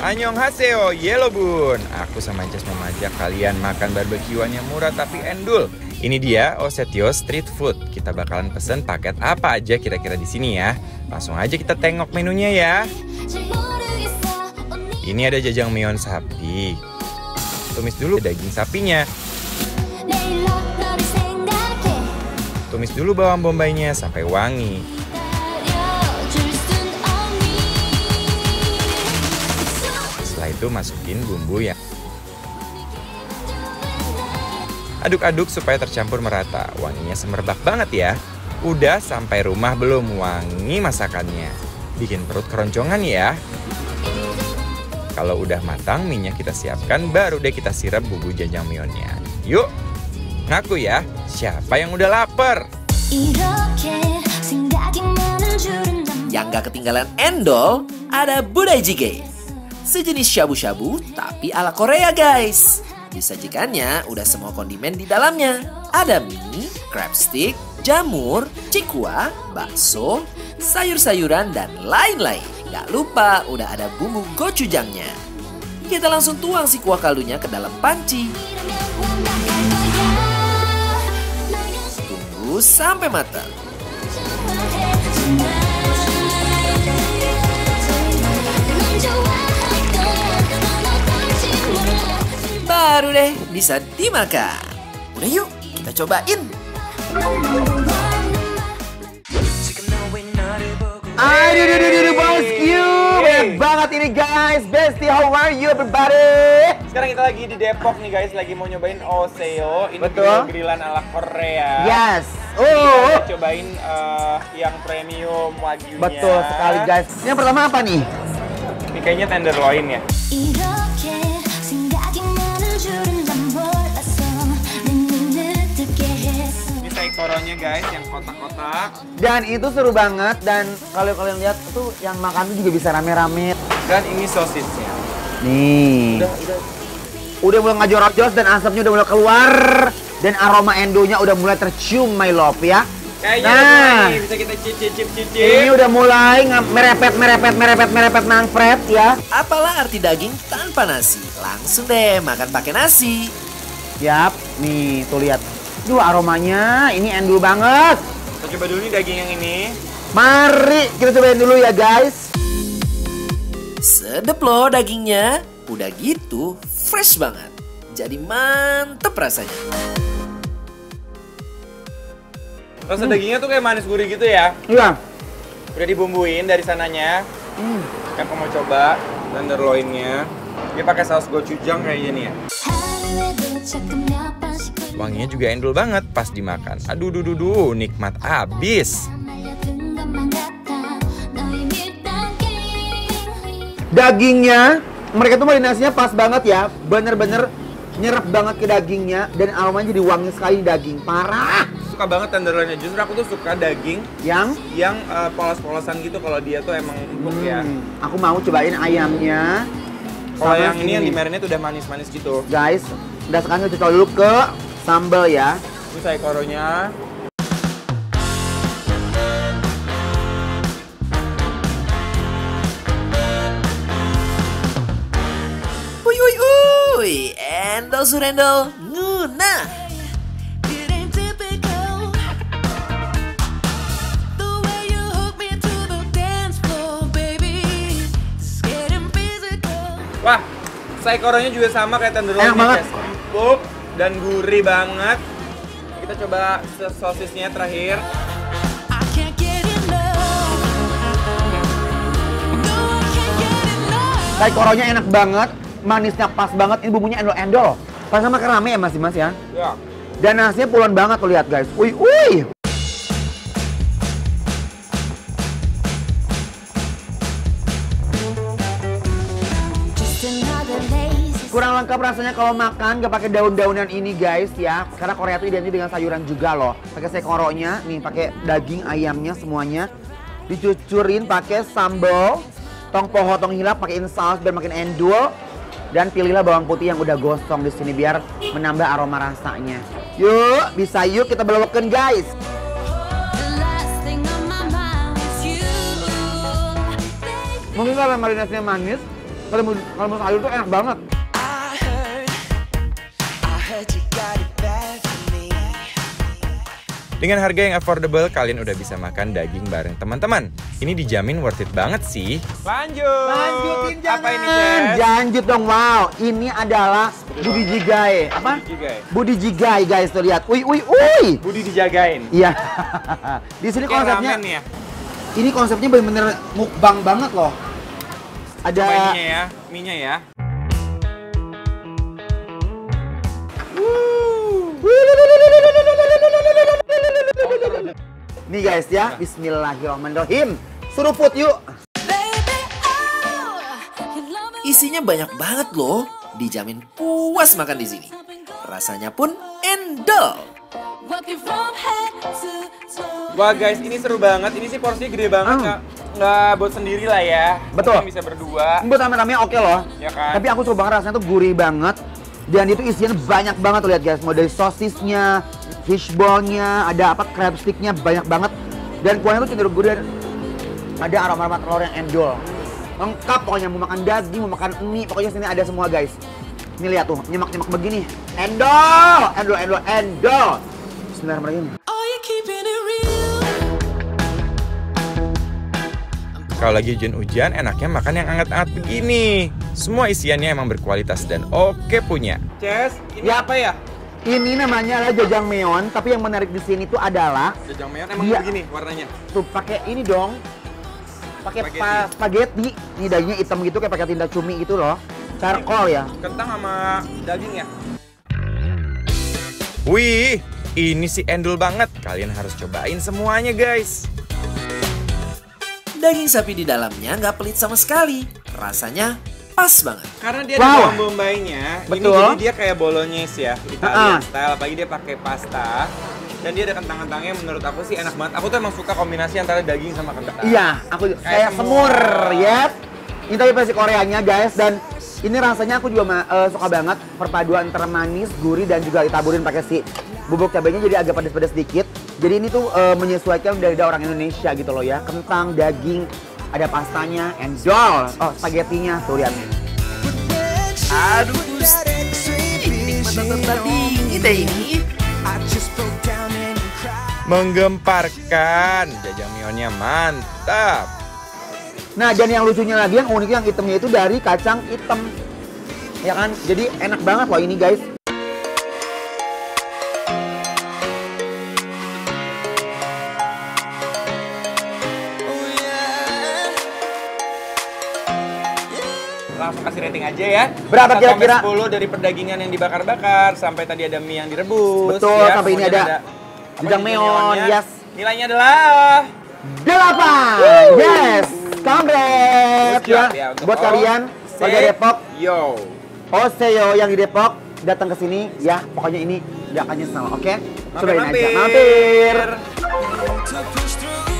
Annyeonghaseyo, Yellow Bun. Aku sama Jess mau ngajak kalian makan barbekyuan yang murah tapi endul. Ini dia Osetio Street Food. Kita bakalan pesen paket apa aja kira-kira di sini ya. Langsung aja kita tengok menunya ya. Ini ada jajangmyeon sapi. Tumis dulu daging sapinya. Tumis dulu bawang bombaynya sampai wangi. Setelah itu masukin bumbu ya. Aduk-aduk supaya tercampur merata. Wanginya semerbak banget ya. Udah sampai rumah belum wangi masakannya? Bikin perut keroncongan ya. Kalau udah matang, minyak kita siapkan, baru deh kita siram bumbu jajangmyeonnya. Yuk, ngaku ya, siapa yang udah lapar? Yang gak ketinggalan endol, ada Budae Jjigae. Sejenis shabu-shabu tapi ala Korea guys. Disajikannya udah semua kondimen di dalamnya. Ada mie, crab stick, jamur, cikwa, bakso, sayur-sayuran, dan lain-lain. Gak lupa udah ada bumbu gochujangnya. Kita langsung tuang si kuah kaldunya ke dalam panci. Tunggu sampai matang. Baru deh bisa dimakan. Udah yuk kita cobain. Aduh, bosku, banyak banget ini guys. Bestie, how are you everybody? Sekarang kita lagi di Depok nih guys, lagi mau nyobain Oseo. Ini grill-grillan ala Korea. Yes. Kita cobain yang premium wagyunya. Betul sekali guys. Yang pertama apa nih? Ini kayaknya tenderloin ya. Toronya guys yang kotak-kotak. Dan itu seru banget, dan kalau kalian lihat tuh yang makan tuh juga bisa rame-rame. Dan ini sosisnya. Nih. Udah mulai ngajor-ngajor dan asapnya udah mulai keluar dan aroma endonya udah mulai tercium my love ya. Kayaknya bisa kita cicip. Ini udah mulai merepet nangpret ya. Apalah arti daging tanpa nasi? Langsung deh makan pakai nasi. Yap, nih tuh lihat. Duh aromanya ini endul banget. Kita coba dulu nih daging yang ini. Mari kita cobain dulu ya guys. Sedep loh dagingnya. Udah gitu fresh banget. Jadi mantep rasanya. Rasa dagingnya tuh kayak manis gurih gitu ya. Iya. Udah dibumbuin dari sananya. Yang aku mau coba tenderloinnya. Dia pakai saus gochujang kayak gini ya. Wanginya juga endul banget pas dimakan. Aduh, nikmat abis. Dagingnya, mereka tuh marinasinya pas banget ya. Bener-bener nyerap banget ke dagingnya. Dan aromanya jadi wangi sekali daging. Parah. Suka banget tenderloinnya. Justru aku tuh suka daging yang polos-polosan gitu. Kalau dia tuh emang empuk ya. Aku mau cobain ayamnya. Kalau yang ini yang dimarinate udah manis-manis gitu. Guys, udah sekarang kita coba dulu ke sambal ya. Ini saikoronya. Uy, endol surendol nguna. Wah, saikoronya juga sama kayak tenderloinnya. Enak banget. Empuk dan gurih banget. Kita coba sosisnya terakhir. Saikoronya enak banget, manisnya pas banget. Ini bumbunya endol-endol. Pas sama rame ya mas ya. Ya. Dan nasinya puluhan banget tuh lihat guys. Uy. Kurang lengkap rasanya kalau makan gak pakai daun-daunan ini guys ya. Karena Korea itu identik dengan sayuran juga loh. Pakai saikoronya, nih pakai daging ayamnya semuanya. Dicucurin pakai sambal, tong poho, tong hilap, pakaiin saus biar makin endul. Dan pilihlah bawang putih yang udah gosong di sini biar menambah aroma rasanya. Yuk, bisa yuk kita belokan guys. Mungkin karena marinasinya manis, Kalau mau sayur tuh enak banget. Dengan harga yang affordable, kalian udah bisa makan daging bareng teman-teman. Ini dijamin worth it banget sih. Lanjutin jangan. Apa ini, Jess? Lanjut dong, wow. Ini adalah Budi Jigai. Apa? Budi Jigai. Budi Jigai, guys, tuh lihat. Uy. Budi dijagain. Iya. Di sini Kayak konsepnya, ramen ya. ini konsepnya bener-bener mukbang banget loh. Ada Coba ininya ya, mie-nya ya. nih guys ya, bismillahirrahmanirrahim. Seruput yuk. Isinya banyak banget loh, dijamin puas makan di sini. Rasanya pun endol. Wah guys, ini seru banget. Ini sih porsinya gede banget, nggak buat sendiri lah ya. Betul. Mungkin bisa berdua. Buat rame-rame oke loh. Ya kan? Tapi aku coba banget rasanya tuh gurih banget. Dan itu isinya banyak banget tuh, lihat guys. Mau dari sosisnya, fishballnya, ada apa, crab sticknya banyak banget. Dan kuahnya tuh cenderung gurih. Ada aroma-aroma telur yang endol. Lengkap pokoknya, mau makan daging, mau makan mie, pokoknya sini ada semua guys. Ini lihat tuh, nyemak-nyemak begini. Endol! Bismillahirrahmanirrahim. Kalau lagi hujan-hujan, enaknya makan yang hangat-hangat begini. Semua isiannya emang berkualitas dan oke punya. Ces, ini Ya. apa ya? Ini namanya adalah jajangmyeon, tapi yang menarik di sini tuh adalah Jajangmyeon emang Iya. begini warnanya. tuh pakai ini dong. Pakai Spaghetti. spaghetti. Ini dagingnya hitam gitu kayak pakai tindak cumi gitu loh. Charcoal ya. Kentang sama daging ya? Wih, ini sih endul banget. Kalian harus cobain semuanya guys. Daging sapi di dalamnya nggak pelit sama sekali. Rasanya pas banget. Karena dia Wow. ada bawang bombaynya, Betul. ini jadi dia kayak bolognese ya, Italian style, apalagi dia pakai pasta. Dan dia ada kentang-kentangnya, menurut aku sih enak banget. Aku tuh emang suka kombinasi antara daging sama kentang. Iya, aku Kayak kayak semur, ya. Ini tapi versi Koreanya guys, dan ini rasanya aku juga suka banget perpaduan antara manis, gurih dan juga ditaburin pakai si bubuk cabenya jadi agak pedas-pedas sedikit. Jadi ini tuh menyesuaikan dari lidah orang Indonesia gitu loh ya. Kentang, daging, ada pastanya, endol. Oh, spagettinya tuh lihat. Aduh, Gusti. Nikmat tadi deh ini. Menggemparkan, jajangmyeonnya mantap. Nah, dan yang lucunya lagi, yang uniknya yang hitamnya itu dari kacang hitam. Ya kan? Jadi enak banget loh ini guys. Langsung kasih rating aja ya. Berapa 1 kira-kira? sampai 10 dari perdagingan yang dibakar-bakar, sampai tadi ada mie yang direbus. Betul, ya. sampai ini Kemudian ada apa, jajangmyeon, jajangmyeonnya. yes. Nilainya adalah 8! Yes! Congrats! Good job Ya, ya untuk buat kalian warga Depok, Yo. Oseyo yang di Depok, datang ke sini ya, pokoknya ini gak akan nyesel, oke? Cobain aja, Mampir. mampir! to push through